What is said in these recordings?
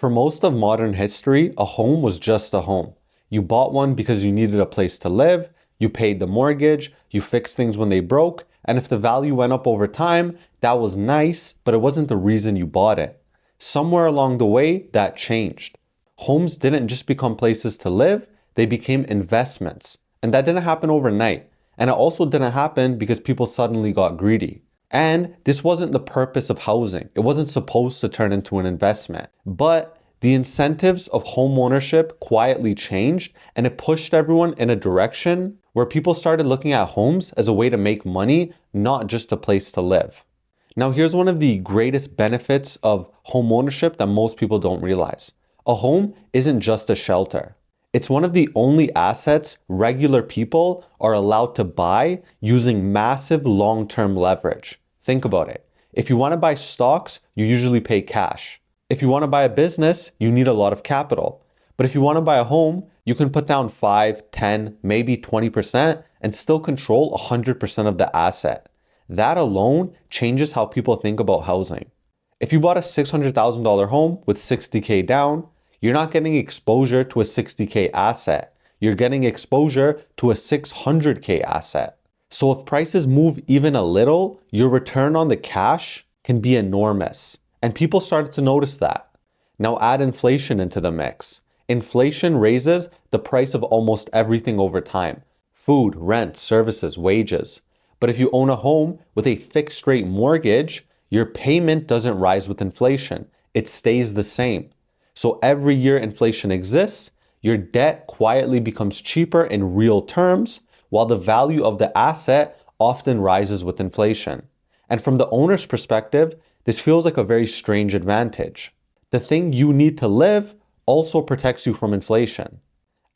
For most of modern history, a home was just a home. You bought one because you needed a place to live, you paid the mortgage, you fixed things when they broke, and if the value went up over time, that was nice, but it wasn't the reason you bought it. Somewhere along the way, that changed. Homes didn't just become places to live, they became investments. And that didn't happen overnight. And it also didn't happen because people suddenly got greedy. And this wasn't the purpose of housing. It wasn't supposed to turn into an investment. But the incentives of home ownership quietly changed, and it pushed everyone in a direction where people started looking at homes as a way to make money, not just a place to live. Now, here's one of the greatest benefits of home ownership that most people don't realize. A home isn't just a shelter. It's one of the only assets regular people are allowed to buy using massive long-term leverage. Think about it. If you want to buy stocks, you usually pay cash. If you want to buy a business, you need a lot of capital. But if you want to buy a home, you can put down 5, 10, maybe 20% and still control 100% of the asset. That alone changes how people think about housing. If you bought a $600,000 home with $60K down, you're not getting exposure to a $60K asset. You're getting exposure to a $600K asset. So if prices move even a little, your return on the cash can be enormous. And people started to notice that. Now add inflation into the mix. Inflation raises the price of almost everything over time. Food, rent, services, wages. But if you own a home with a fixed rate mortgage, your payment doesn't rise with inflation. It stays the same. So every year inflation exists, your debt quietly becomes cheaper in real terms, while the value of the asset often rises with inflation. And from the owner's perspective, this feels like a very strange advantage. The thing you need to live also protects you from inflation.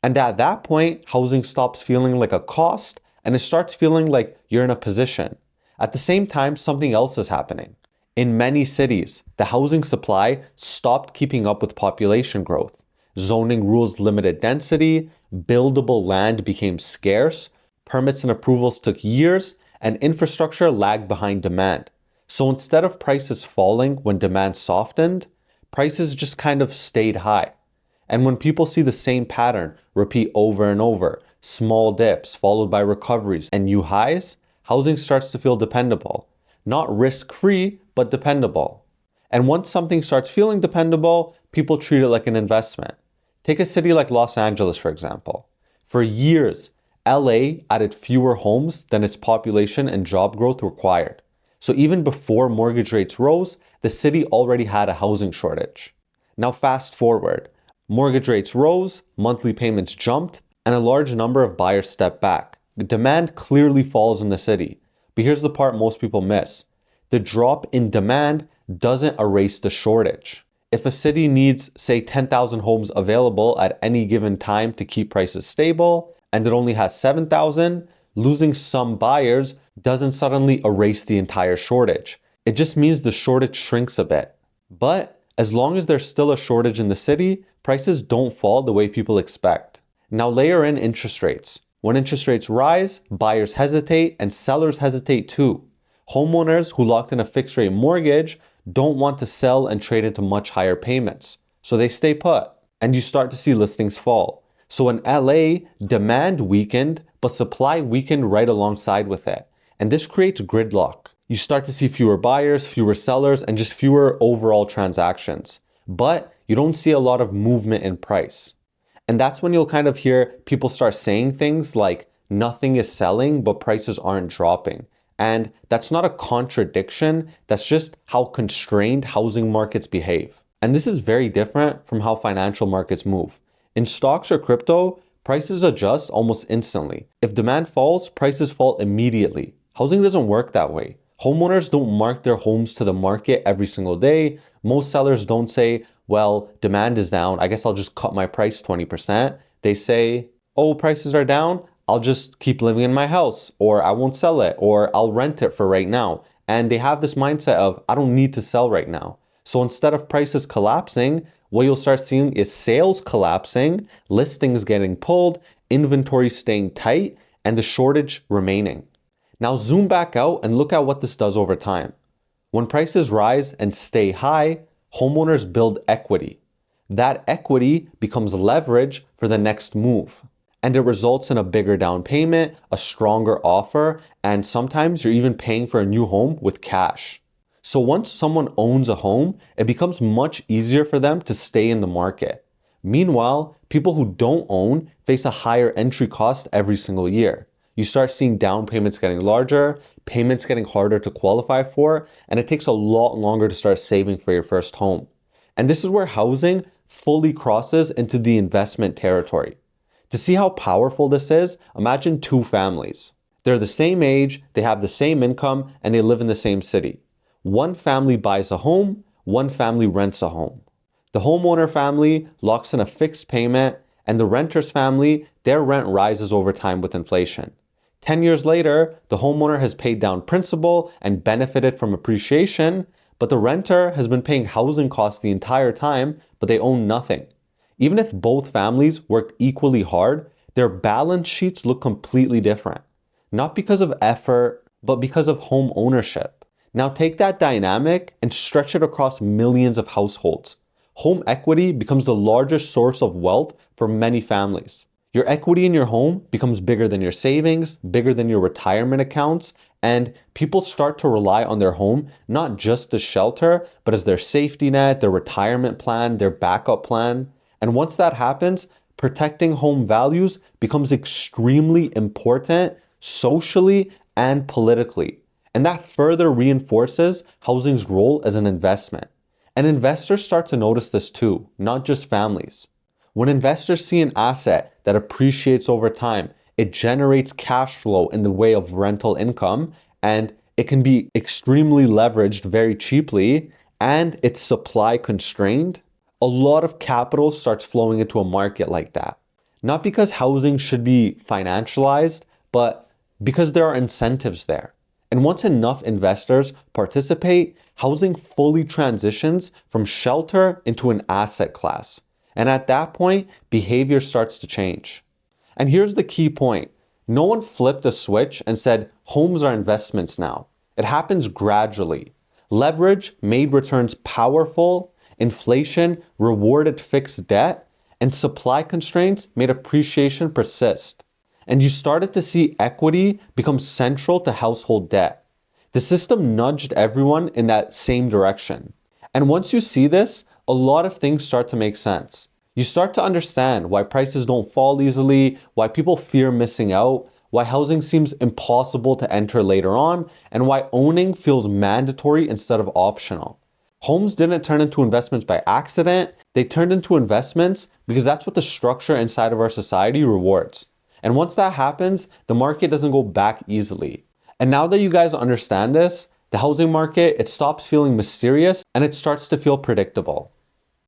And at that point, housing stops feeling like a cost and it starts feeling like you're in a position. At the same time, something else is happening. In many cities, the housing supply stopped keeping up with population growth. Zoning rules limited density, buildable land became scarce, permits and approvals took years, and infrastructure lagged behind demand. So instead of prices falling when demand softened, prices just kind of stayed high. And when people see the same pattern repeat over and over, small dips followed by recoveries and new highs, housing starts to feel dependable. Not risk-free, but dependable. And once something starts feeling dependable, people treat it like an investment. Take a city like Los Angeles, for example. For years, LA added fewer homes than its population and job growth required. So even before mortgage rates rose, the city already had a housing shortage. Now fast forward, mortgage rates rose, monthly payments jumped, and a large number of buyers stepped back. The demand clearly falls in the city. But here's the part most people miss. The drop in demand doesn't erase the shortage. If a city needs, say, 10,000 homes available at any given time to keep prices stable, and it only has 7,000, losing some buyers doesn't suddenly erase the entire shortage. It just means the shortage shrinks a bit. But as long as there's still a shortage in the city, prices don't fall the way people expect. Now layer in interest rates. When interest rates rise, buyers hesitate and sellers hesitate too. Homeowners who locked in a fixed rate mortgage don't want to sell and trade into much higher payments. So they stay put and you start to see listings fall. So in LA, demand weakened, but supply weakened right alongside with it. And this creates gridlock. You start to see fewer buyers, fewer sellers, and just fewer overall transactions. But you don't see a lot of movement in price. And that's when you'll kind of hear people start saying things like, nothing is selling, but prices aren't dropping. And that's not a contradiction, that's just how constrained housing markets behave. And this is very different from how financial markets move. In stocks or crypto, prices adjust almost instantly. If demand falls, prices fall immediately. Housing doesn't work that way. Homeowners don't mark their homes to the market every single day. Most sellers don't say, well, demand is down, I guess I'll just cut my price 20%. They say, oh, prices are down, I'll just keep living in my house, or I won't sell it, or I'll rent it for right now. And they have this mindset of, I don't need to sell right now. So instead of prices collapsing, what you'll start seeing is sales collapsing, listings getting pulled, inventory staying tight, and the shortage remaining. Now zoom back out and look at what this does over time. When prices rise and stay high, homeowners build equity. That equity becomes leverage for the next move. And it results in a bigger down payment, a stronger offer, and sometimes you're even paying for a new home with cash. So once someone owns a home, it becomes much easier for them to stay in the market. Meanwhile, people who don't own face a higher entry cost every single year. You start seeing down payments getting larger, payments getting harder to qualify for, and it takes a lot longer to start saving for your first home. And this is where housing fully crosses into the investment territory. To see how powerful this is, imagine two families. They're the same age, they have the same income, and they live in the same city. One family buys a home, one family rents a home. The homeowner family locks in a fixed payment, and the renter's family, their rent rises over time with inflation. 10 years later, the homeowner has paid down principal and benefited from appreciation, but the renter has been paying housing costs the entire time, but they own nothing. Even if both families worked equally hard, their balance sheets look completely different. Not because of effort, but because of home ownership. Now take that dynamic and stretch it across millions of households. Home equity becomes the largest source of wealth for many families. Your equity in your home becomes bigger than your savings, bigger than your retirement accounts, and people start to rely on their home not just as shelter, but as their safety net, their retirement plan, their backup plan. And once that happens, protecting home values becomes extremely important socially and politically. And that further reinforces housing's role as an investment. And investors start to notice this too, not just families. When investors see an asset that appreciates over time, it generates cash flow in the way of rental income, and it can be extremely leveraged very cheaply, and it's supply constrained. A lot of capital starts flowing into a market like that. Not because housing should be financialized, but because there are incentives there. And once enough investors participate, housing fully transitions from shelter into an asset class. And at that point, behavior starts to change. And here's the key point. No one flipped a switch and said, homes are investments now. It happens gradually. Leverage made returns powerful, inflation rewarded fixed debt, and supply constraints made appreciation persist. And you started to see equity become central to household debt. The system nudged everyone in that same direction. And once you see this, a lot of things start to make sense. You start to understand why prices don't fall easily, why people fear missing out, why housing seems impossible to enter later on, and why owning feels mandatory instead of optional. Homes didn't turn into investments by accident, they turned into investments because that's what the structure inside of our society rewards. And once that happens, the market doesn't go back easily. And now that you guys understand this, the housing market, it stops feeling mysterious and it starts to feel predictable.